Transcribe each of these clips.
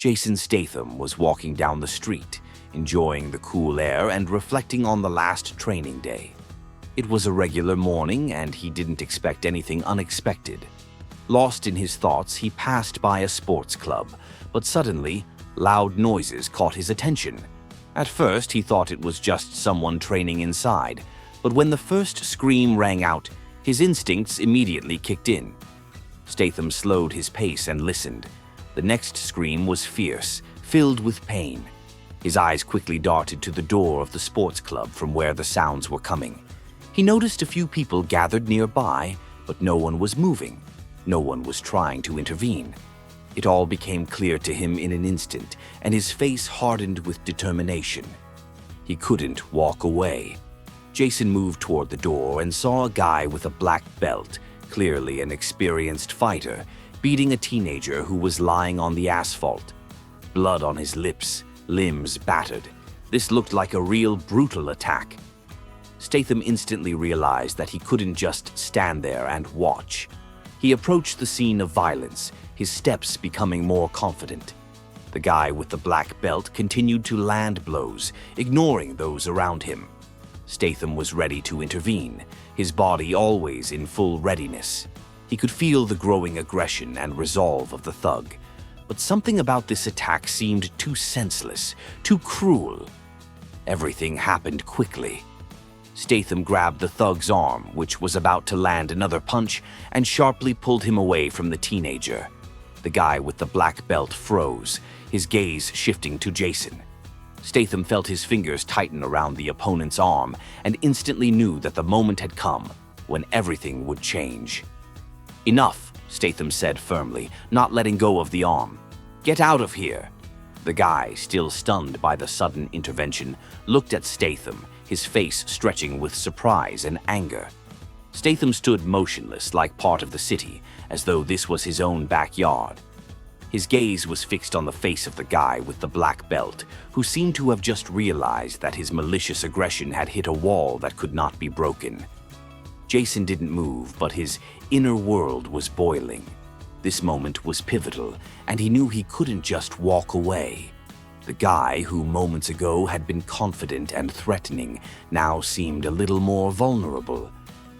Jason Statham was walking down the street, enjoying the cool air and reflecting on the last training day. It was a regular morning, and he didn't expect anything unexpected. Lost in his thoughts, he passed by a sports club, but suddenly, loud noises caught his attention. At first, he thought it was just someone training inside, but when the first scream rang out, his instincts immediately kicked in. Statham slowed his pace and listened. The next scream was fierce, filled with pain. His eyes quickly darted to the door of the sports club from where the sounds were coming. He noticed a few people gathered nearby, but no one was moving. No one was trying to intervene. It all became clear to him in an instant, and his face hardened with determination. He couldn't walk away. Jason moved toward the door and saw a guy with a black belt, clearly an experienced fighter, beating a teenager who was lying on the asphalt. Blood on his lips, limbs battered. This looked like a real brutal attack. Statham instantly realized that he couldn't just stand there and watch. He approached the scene of violence, his steps becoming more confident. The guy with the black belt continued to land blows, ignoring those around him. Statham was ready to intervene, his body always in full readiness. He could feel the growing aggression and resolve of the thug, but something about this attack seemed too senseless, too cruel. Everything happened quickly. Statham grabbed the thug's arm, which was about to land another punch, and sharply pulled him away from the teenager. The guy with the black belt froze, his gaze shifting to Jason. Statham felt his fingers tighten around the opponent's arm and instantly knew that the moment had come when everything would change. "Enough," Statham said firmly, not letting go of the arm. "Get out of here." The guy, still stunned by the sudden intervention, looked at Statham, his face stretching with surprise and anger. Statham stood motionless like part of the city, as though this was his own backyard. His gaze was fixed on the face of the guy with the black belt, who seemed to have just realized that his malicious aggression had hit a wall that could not be broken. Jason didn't move, but his inner world was boiling. This moment was pivotal, and he knew he couldn't just walk away. The guy who moments ago had been confident and threatening now seemed a little more vulnerable.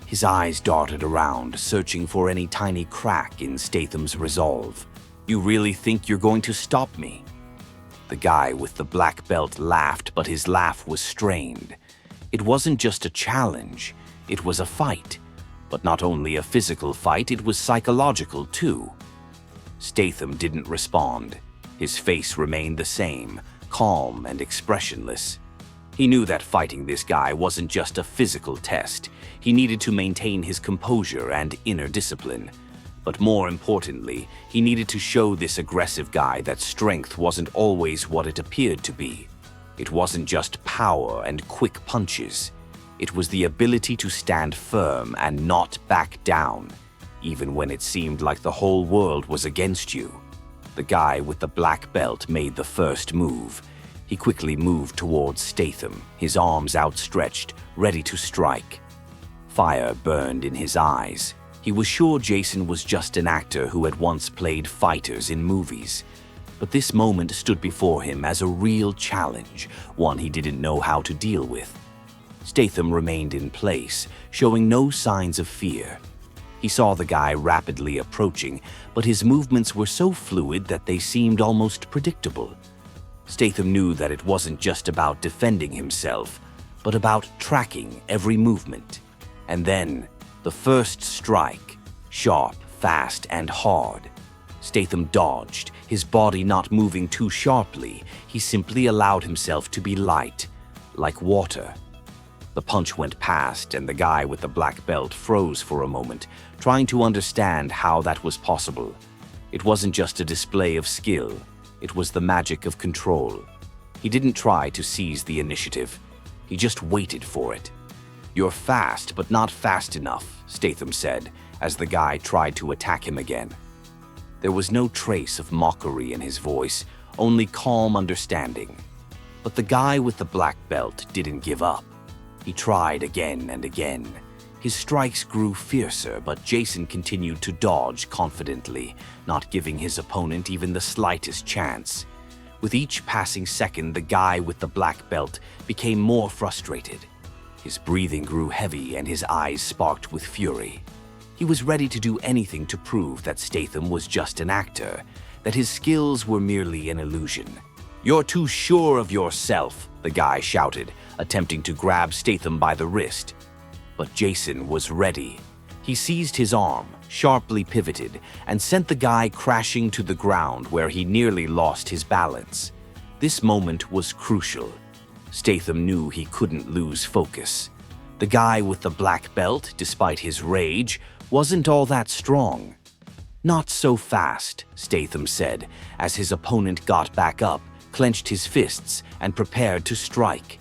His eyes darted around, searching for any tiny crack in Statham's resolve. "You really think you're going to stop me?" The guy with the black belt laughed, but his laugh was strained. It wasn't just a challenge, it was a fight. But not only a physical fight, it was psychological too. Statham didn't respond. His face remained the same, calm and expressionless. He knew that fighting this guy wasn't just a physical test. He needed to maintain his composure and inner discipline. But more importantly, he needed to show this aggressive guy that strength wasn't always what it appeared to be. It wasn't just power and quick punches. It was the ability to stand firm and not back down, even when it seemed like the whole world was against you. The guy with the black belt made the first move. He quickly moved towards Statham, his arms outstretched, ready to strike. Fire burned in his eyes. He was sure Jason was just an actor who had once played fighters in movies. But this moment stood before him as a real challenge, one he didn't know how to deal with. Statham remained in place, showing no signs of fear. He saw the guy rapidly approaching, but his movements were so fluid that they seemed almost predictable. Statham knew that it wasn't just about defending himself, but about tracking every movement. And then, the first strike, sharp, fast, and hard. Statham dodged, his body not moving too sharply. He simply allowed himself to be light, like water. The punch went past, and the guy with the black belt froze for a moment, trying to understand how that was possible. It wasn't just a display of skill, it was the magic of control. He didn't try to seize the initiative, he just waited for it. "You're fast, but not fast enough," Statham said, as the guy tried to attack him again. There was no trace of mockery in his voice, only calm understanding. But the guy with the black belt didn't give up. He tried again and again. His strikes grew fiercer, but Jason continued to dodge confidently, not giving his opponent even the slightest chance. With each passing second, the guy with the black belt became more frustrated. His breathing grew heavy and his eyes sparked with fury. He was ready to do anything to prove that Statham was just an actor, that his skills were merely an illusion. "You're too sure of yourself," the guy shouted, attempting to grab Statham by the wrist. But Jason was ready. He seized his arm, sharply pivoted, and sent the guy crashing to the ground where he nearly lost his balance. This moment was crucial. Statham knew he couldn't lose focus. The guy with the black belt, despite his rage, wasn't all that strong. "Not so fast," Statham said, as his opponent got back up, clenched his fists, and prepared to strike.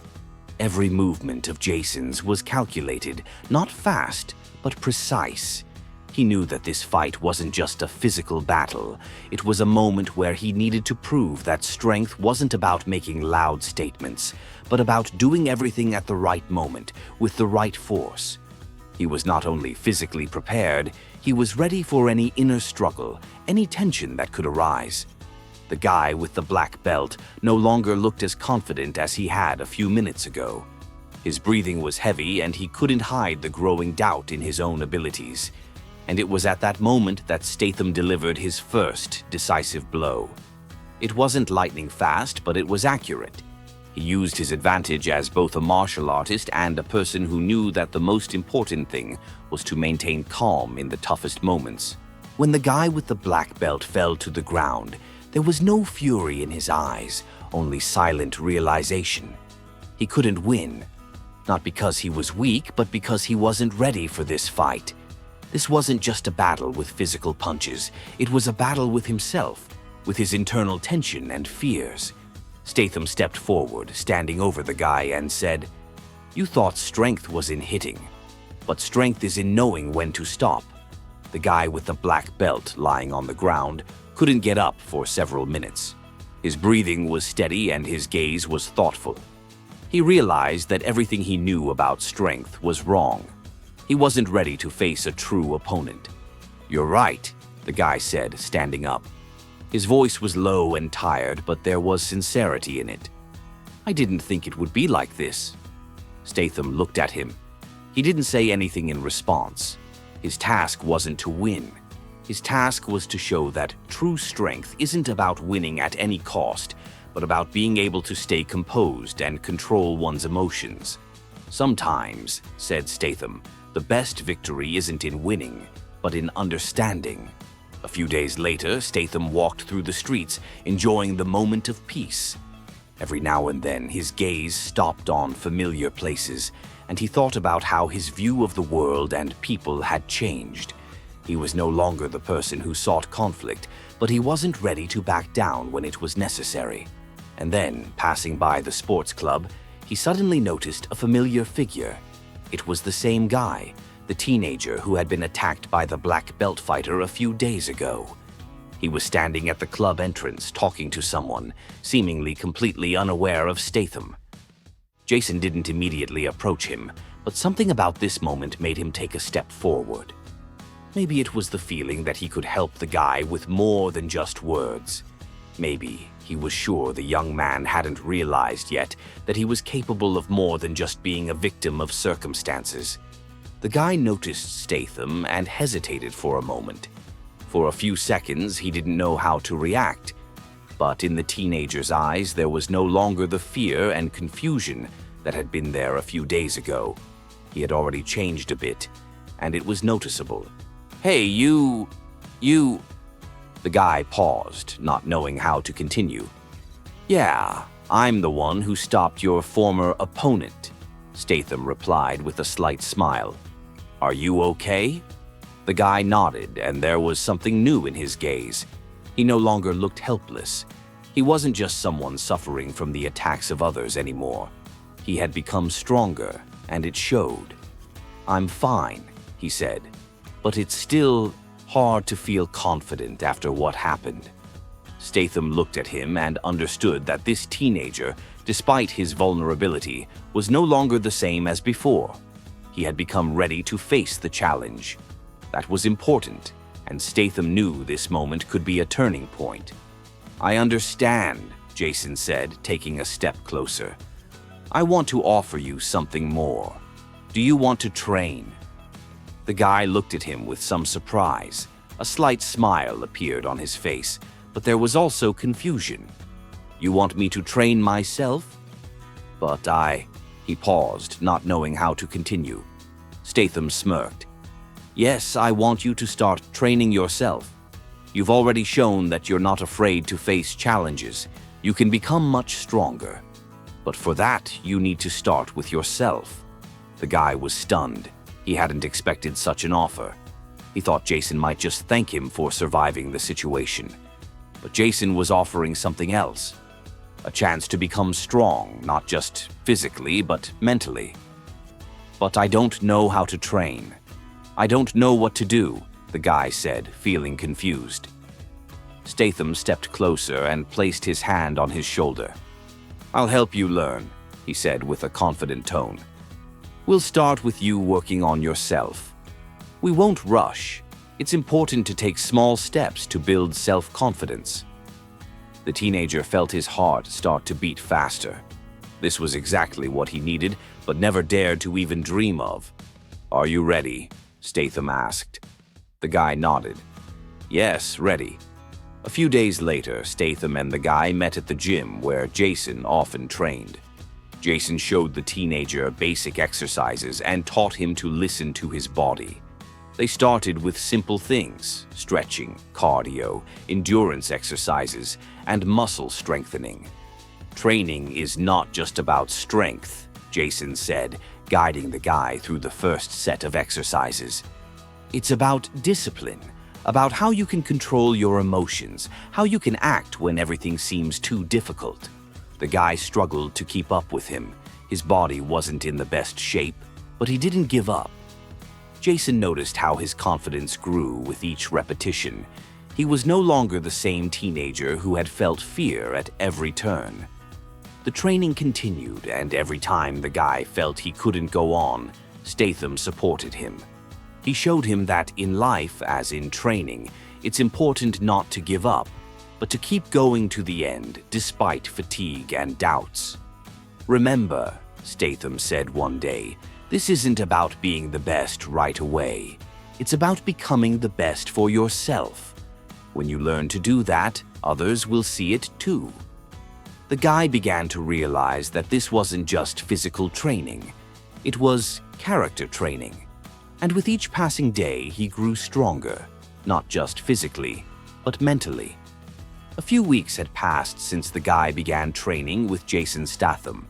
Every movement of Jason's was calculated, not fast, but precise. He knew that this fight wasn't just a physical battle. It was a moment where he needed to prove that strength wasn't about making loud statements, but about doing everything at the right moment, with the right force. He was not only physically prepared, he was ready for any inner struggle, any tension that could arise. The guy with the black belt no longer looked as confident as he had a few minutes ago. His breathing was heavy and he couldn't hide the growing doubt in his own abilities. And it was at that moment that Statham delivered his first decisive blow. It wasn't lightning fast, but it was accurate. He used his advantage as both a martial artist and a person who knew that the most important thing was to maintain calm in the toughest moments. When the guy with the black belt fell to the ground, there was no fury in his eyes, only silent realization. He couldn't win, not because he was weak, but because he wasn't ready for this fight. This wasn't just a battle with physical punches, it was a battle with himself, with his internal tension and fears. Statham stepped forward, standing over the guy, and said, "You thought strength was in hitting, but strength is in knowing when to stop." The guy with the black belt, lying on the ground, couldn't get up for several minutes. His breathing was steady and his gaze was thoughtful. He realized that everything he knew about strength was wrong. He wasn't ready to face a true opponent. "You're right," the guy said, standing up. His voice was low and tired, but there was sincerity in it. "I didn't think it would be like this." Statham looked at him. He didn't say anything in response. His task wasn't to win. His task was to show that true strength isn't about winning at any cost, but about being able to stay composed and control one's emotions. "Sometimes," said Statham, "the best victory isn't in winning, but in understanding." A few days later, Statham walked through the streets, enjoying the moment of peace. Every now and then, his gaze stopped on familiar places, and he thought about how his view of the world and people had changed. He was no longer the person who sought conflict, but he wasn't ready to back down when it was necessary. And then, passing by the sports club, he suddenly noticed a familiar figure. It was the same guy, the teenager who had been attacked by the black belt fighter a few days ago. He was standing at the club entrance, talking to someone, seemingly completely unaware of Statham. Jason didn't immediately approach him, but something about this moment made him take a step forward. Maybe it was the feeling that he could help the guy with more than just words. Maybe he was sure the young man hadn't realized yet that he was capable of more than just being a victim of circumstances. The guy noticed Statham and hesitated for a moment. For a few seconds, he didn't know how to react. But in the teenager's eyes, there was no longer the fear and confusion that had been there a few days ago. He had already changed a bit, and it was noticeable. "Hey, you..." The guy paused, not knowing how to continue. "Yeah, I'm the one who stopped your former opponent," Statham replied with a slight smile. "Are you okay?" The guy nodded, and there was something new in his gaze. He no longer looked helpless. He wasn't just someone suffering from the attacks of others anymore. He had become stronger, and it showed. "I'm fine," he said, "but it's still hard to feel confident after what happened." Statham looked at him and understood that this teenager, despite his vulnerability, was no longer the same as before. He had become ready to face the challenge. That was important, and Statham knew this moment could be a turning point. "I understand," Jason said, taking a step closer. "I want to offer you something more. Do you want to train?" The guy looked at him with some surprise. A slight smile appeared on his face, but there was also confusion. "You want me to train myself?" "But He paused, not knowing how to continue. Statham smirked. "Yes, I want you to start training yourself. You've already shown that you're not afraid to face challenges. You can become much stronger. But for that, you need to start with yourself." The guy was stunned. He hadn't expected such an offer. He thought Jason might just thank him for surviving the situation. But Jason was offering something else. A chance to become strong, not just physically, but mentally. "But I don't know how to train. I don't know what to do," the guy said, feeling confused. Statham stepped closer and placed his hand on his shoulder. "I'll help you learn," he said with a confident tone. "We'll start with you working on yourself. We won't rush. It's important to take small steps to build self-confidence." The teenager felt his heart start to beat faster. This was exactly what he needed, but never dared to even dream of. "Are you ready?" Statham asked. The guy nodded. "Yes, ready." A few days later, Statham and the guy met at the gym where Jason often trained. Jason showed the teenager basic exercises and taught him to listen to his body. They started with simple things: stretching, cardio, endurance exercises, and muscle strengthening. "Training is not just about strength," Jason said, guiding the guy through the first set of exercises. "It's about discipline, about how you can control your emotions, how you can act when everything seems too difficult." The guy struggled to keep up with him. His body wasn't in the best shape, but he didn't give up. Jason noticed how his confidence grew with each repetition. He was no longer the same teenager who had felt fear at every turn. The training continued, and every time the guy felt he couldn't go on, Statham supported him. He showed him that in life, as in training, it's important not to give up, but to keep going to the end despite fatigue and doubts. "Remember," Statham said one day, "this isn't about being the best right away. It's about becoming the best for yourself. When you learn to do that, others will see it too." The guy began to realize that this wasn't just physical training. It was character training. And with each passing day, he grew stronger, not just physically, but mentally. A few weeks had passed since the guy began training with Jason Statham.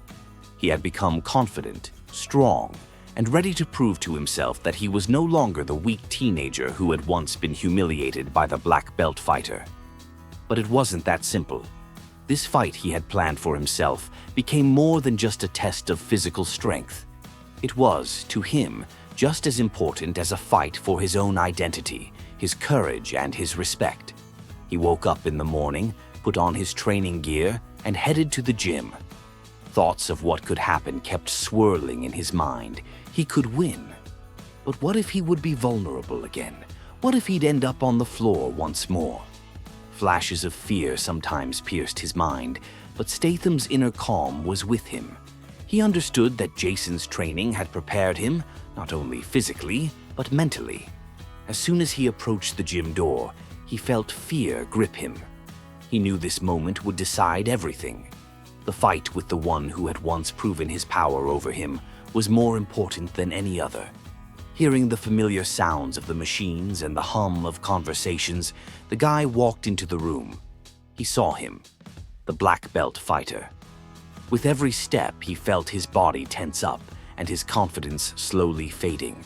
He had become confident, strong, and ready to prove to himself that he was no longer the weak teenager who had once been humiliated by the black belt fighter. But it wasn't that simple. This fight he had planned for himself became more than just a test of physical strength. It was, to him, just as important as a fight for his own identity, his courage, and his respect. He woke up in the morning, put on his training gear, and headed to the gym. Thoughts of what could happen kept swirling in his mind. He could win. But what if he would be vulnerable again? What if he'd end up on the floor once more? Flashes of fear sometimes pierced his mind, but Statham's inner calm was with him. He understood that Jason's training had prepared him, not only physically, but mentally. As soon as he approached the gym door, he felt fear grip him. He knew this moment would decide everything. The fight with the one who had once proven his power over him was more important than any other. Hearing the familiar sounds of the machines and the hum of conversations, the guy walked into the room. He saw him, the black belt fighter. With every step, he felt his body tense up and his confidence slowly fading.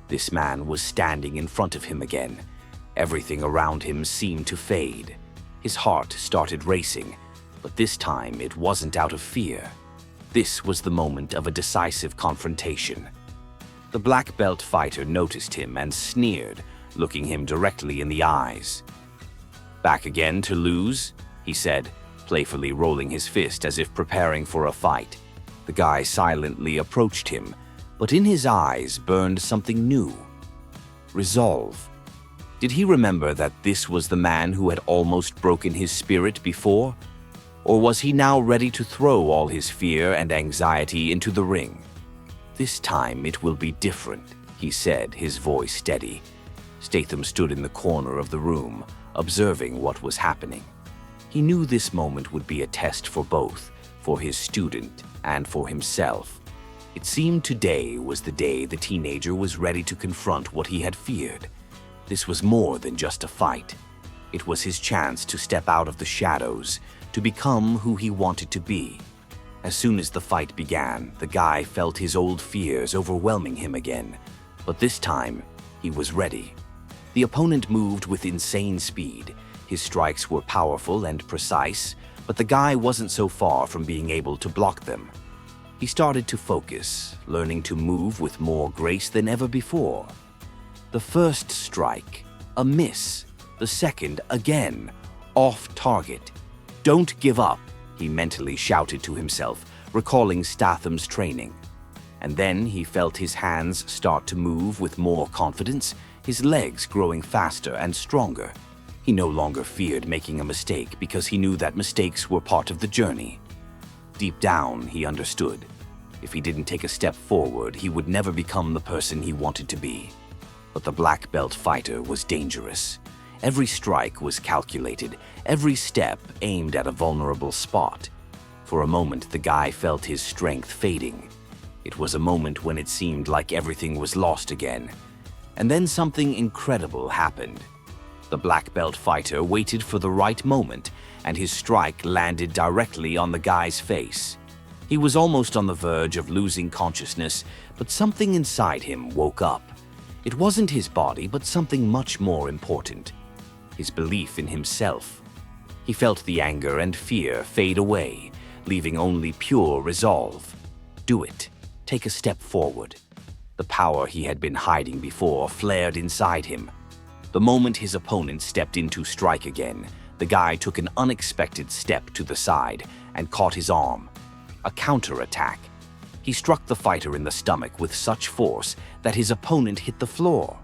This man was standing in front of him again. Everything around him seemed to fade. His heart started racing, but this time it wasn't out of fear. This was the moment of a decisive confrontation. The black belt fighter noticed him and sneered, looking him directly in the eyes. "Back again to lose?" he said, playfully rolling his fist as if preparing for a fight. The guy silently approached him, but in his eyes burned something new. Resolve. Did he remember that this was the man who had almost broken his spirit before? Or was he now ready to throw all his fear and anxiety into the ring? "This time it will be different," he said, his voice steady. Statham stood in the corner of the room, observing what was happening. He knew this moment would be a test for both, for his student and for himself. It seemed today was the day the teenager was ready to confront what he had feared. This was more than just a fight. It was his chance to step out of the shadows, to become who he wanted to be. As soon as the fight began, the guy felt his old fears overwhelming him again. But this time, he was ready. The opponent moved with insane speed. His strikes were powerful and precise, but the guy wasn't so far from being able to block them. He started to focus, learning to move with more grace than ever before. The first strike, a miss. The second, again, off target. "Don't give up," he mentally shouted to himself, recalling Statham's training. And then he felt his hands start to move with more confidence, his legs growing faster and stronger. He no longer feared making a mistake because he knew that mistakes were part of the journey. Deep down, he understood. If he didn't take a step forward, he would never become the person he wanted to be. But the black belt fighter was dangerous. Every strike was calculated, every step aimed at a vulnerable spot. For a moment, the guy felt his strength fading. It was a moment when it seemed like everything was lost again. And then something incredible happened. The black belt fighter waited for the right moment, and his strike landed directly on the guy's face. He was almost on the verge of losing consciousness, but something inside him woke up. It wasn't his body, but something much more important. His belief in himself. He felt the anger and fear fade away, leaving only pure resolve. Do it. Take a step forward. The power he had been hiding before flared inside him. The moment his opponent stepped in to strike again, the guy took an unexpected step to the side and caught his arm. A counterattack. He struck the fighter in the stomach with such force that his opponent hit the floor.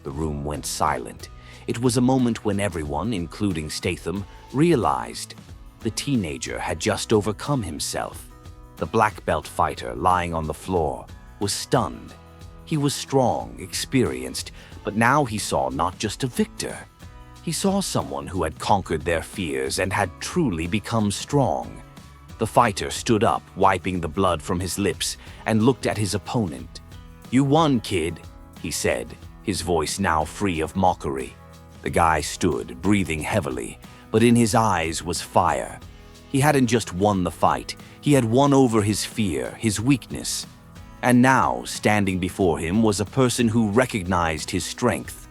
The room went silent. It was a moment when everyone, including Statham, realized the teenager had just overcome himself. The black belt fighter, lying on the floor, was stunned. He was strong, experienced, but now he saw not just a victor. He saw someone who had conquered their fears and had truly become strong. The fighter stood up, wiping the blood from his lips, and looked at his opponent. "You won, kid," he said, his voice now free of mockery. The guy stood, breathing heavily, but in his eyes was fire. He hadn't just won the fight, he had won over his fear, his weakness. And now, standing before him was a person who recognized his strength.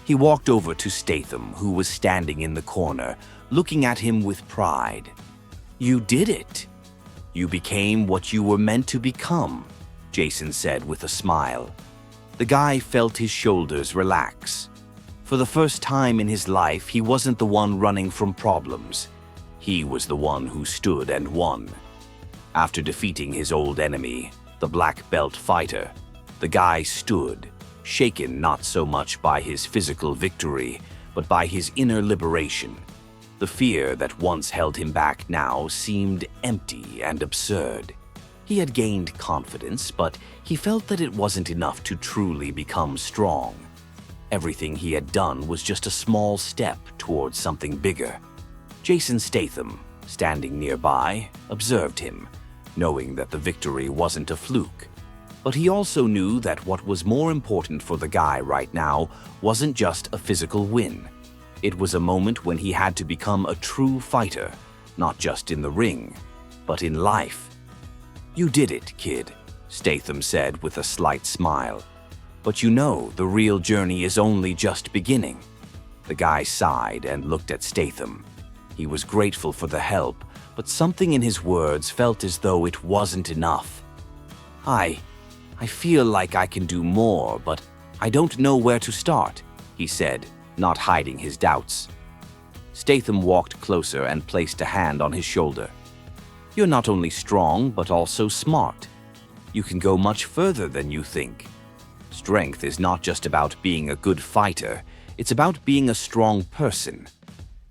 He walked over to Statham, who was standing in the corner, looking at him with pride. "You did it. You became what you were meant to become," Jason said with a smile. The guy felt his shoulders relax. For the first time in his life, he wasn't the one running from problems. He was the one who stood and won. After defeating his old enemy, the black belt fighter, the guy stood, shaken not so much by his physical victory, but by his inner liberation. The fear that once held him back now seemed empty and absurd. He had gained confidence, but he felt that it wasn't enough to truly become strong. Everything he had done was just a small step towards something bigger. Jason Statham, standing nearby, observed him, knowing that the victory wasn't a fluke. But he also knew that what was more important for the guy right now wasn't just a physical win. It was a moment when he had to become a true fighter, not just in the ring, but in life. "You did it, kid," Statham said with a slight smile. "But you know, the real journey is only just beginning." The guy sighed and looked at Statham. He was grateful for the help, but something in his words felt as though it wasn't enough. I feel like I can do more, but I don't know where to start," he said, not hiding his doubts. Statham walked closer and placed a hand on his shoulder. "You're not only strong, but also smart. You can go much further than you think. Strength is not just about being a good fighter, it's about being a strong person."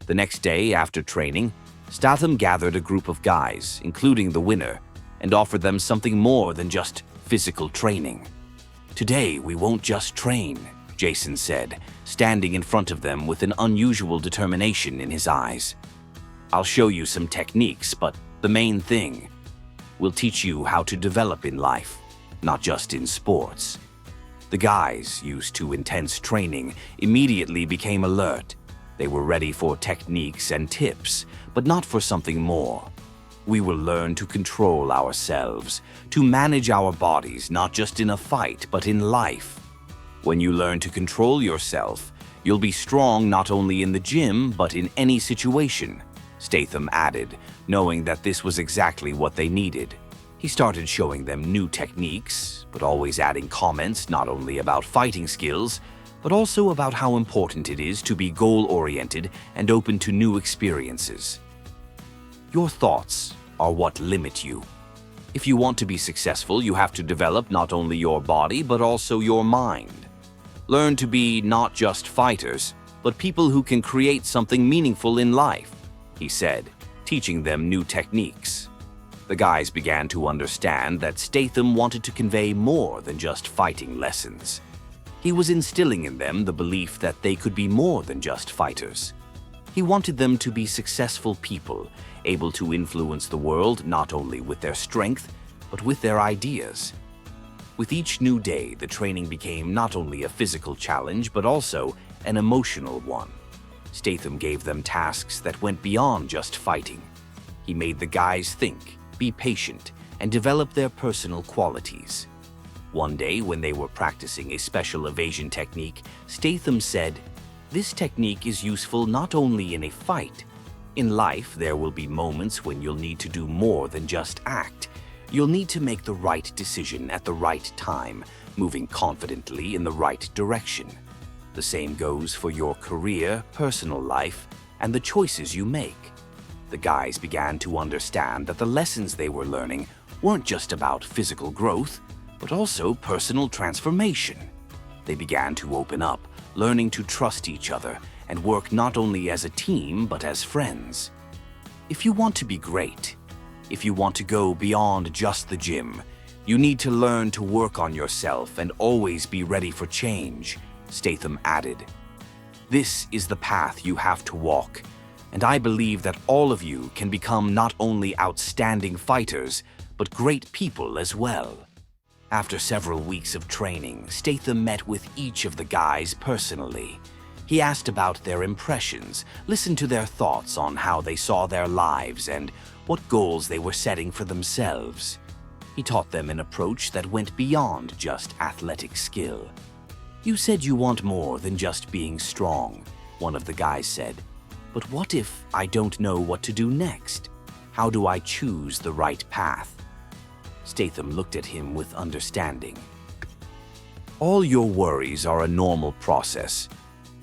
The next day after training, Statham gathered a group of guys, including the winner, and offered them something more than just physical training. "Today, we won't just train," Jason said, standing in front of them with an unusual determination in his eyes. "I'll show you some techniques, but the main thing, we'll teach you how to develop in life, not just in sports." The guys, used to intense training, immediately became alert. They were ready for techniques and tips, but not for something more. "We will learn to control ourselves, to manage our bodies not just in a fight, but in life. When you learn to control yourself, you'll be strong not only in the gym, but in any situation," Statham added, knowing that this was exactly what they needed. He started showing them new techniques, but always adding comments not only about fighting skills, but also about how important it is to be goal-oriented and open to new experiences. "Your thoughts are what limit you. If you want to be successful, you have to develop not only your body, but also your mind. Learn to be not just fighters, but people who can create something meaningful in life," he said, teaching them new techniques. The guys began to understand that Statham wanted to convey more than just fighting lessons. He was instilling in them the belief that they could be more than just fighters. He wanted them to be successful people, able to influence the world not only with their strength, but with their ideas. With each new day, the training became not only a physical challenge, but also an emotional one. Statham gave them tasks that went beyond just fighting. He made the guys think, be patient, and develop their personal qualities. One day, when they were practicing a special evasion technique, Statham said, "This technique is useful not only in a fight. In life, there will be moments when you'll need to do more than just act. You'll need to make the right decision at the right time, moving confidently in the right direction. The same goes for your career, personal life, and the choices you make." The guys began to understand that the lessons they were learning weren't just about physical growth, but also personal transformation. They began to open up, learning to trust each other and work not only as a team, but as friends. If you want to be great, if you want to go beyond just the gym, you need to learn to work on yourself and always be ready for change, Statham added. "This is the path you have to walk, and I believe that all of you can become not only outstanding fighters, but great people as well." After several weeks of training, Statham met with each of the guys personally. He asked about their impressions, listened to their thoughts on how they saw their lives and what goals they were setting for themselves. He taught them an approach that went beyond just athletic skill. "You said you want more than just being strong," one of the guys said. "But what if I don't know what to do next? How do I choose the right path?" Statham looked at him with understanding. "All your worries are a normal process.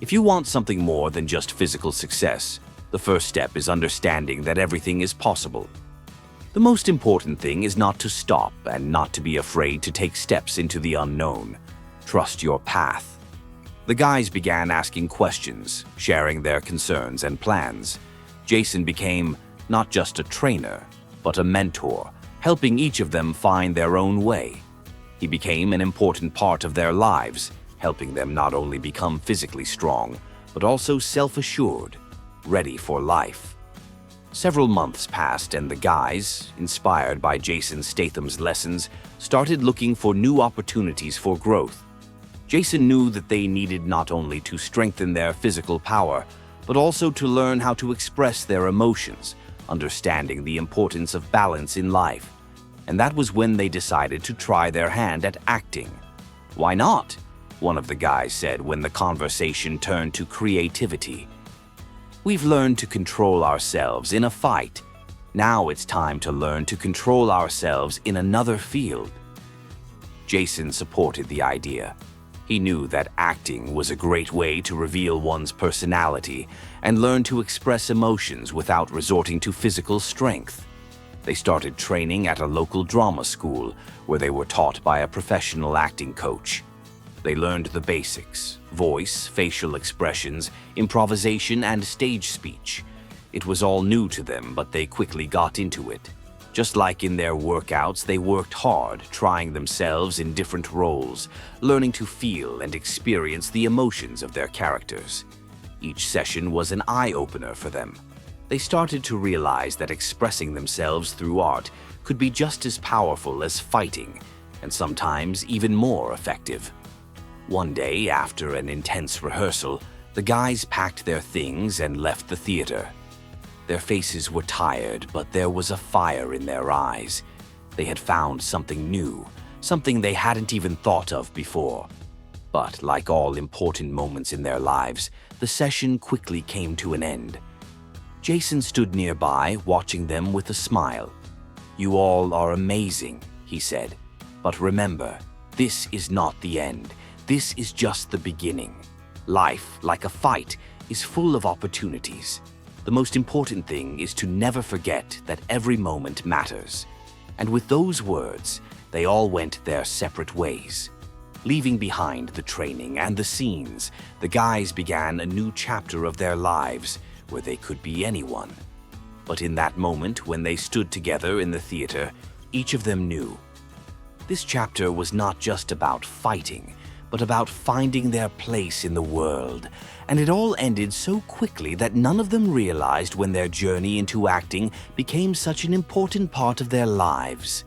If you want something more than just physical success, the first step is understanding that everything is possible. The most important thing is not to stop and not to be afraid to take steps into the unknown. Trust your path." The guys began asking questions, sharing their concerns and plans. Jason became not just a trainer, but a mentor, helping each of them find their own way. He became an important part of their lives, helping them not only become physically strong, but also self-assured, ready for life. Several months passed and the guys, inspired by Jason Statham's lessons, started looking for new opportunities for growth. Jason knew that they needed not only to strengthen their physical power, but also to learn how to express their emotions, understanding the importance of balance in life. And that was when they decided to try their hand at acting. "Why not?" one of the guys said when the conversation turned to creativity. "We've learned to control ourselves in a fight. Now it's time to learn to control ourselves in another field." Jason supported the idea. He knew that acting was a great way to reveal one's personality and learn to express emotions without resorting to physical strength. They started training at a local drama school where they were taught by a professional acting coach. They learned the basics: voice, facial expressions, improvisation, and stage speech. It was all new to them, but they quickly got into it. Just like in their workouts, they worked hard, trying themselves in different roles, learning to feel and experience the emotions of their characters. Each session was an eye-opener for them. They started to realize that expressing themselves through art could be just as powerful as fighting, and sometimes even more effective. One day, after an intense rehearsal, the guys packed their things and left the theater. Their faces were tired, but there was a fire in their eyes. They had found something new, something they hadn't even thought of before. But like all important moments in their lives, the session quickly came to an end. Jason stood nearby, watching them with a smile. "You all are amazing," he said. "But remember, this is not the end. This is just the beginning. Life, like a fight, is full of opportunities. The most important thing is to never forget that every moment matters." And with those words, they all went their separate ways. Leaving behind the training and the scenes, the guys began a new chapter of their lives where they could be anyone. But in that moment, when they stood together in the theater, each of them knew. This chapter was not just about fighting, but about finding their place in the world. And it all ended so quickly that none of them realized when their journey into acting became such an important part of their lives.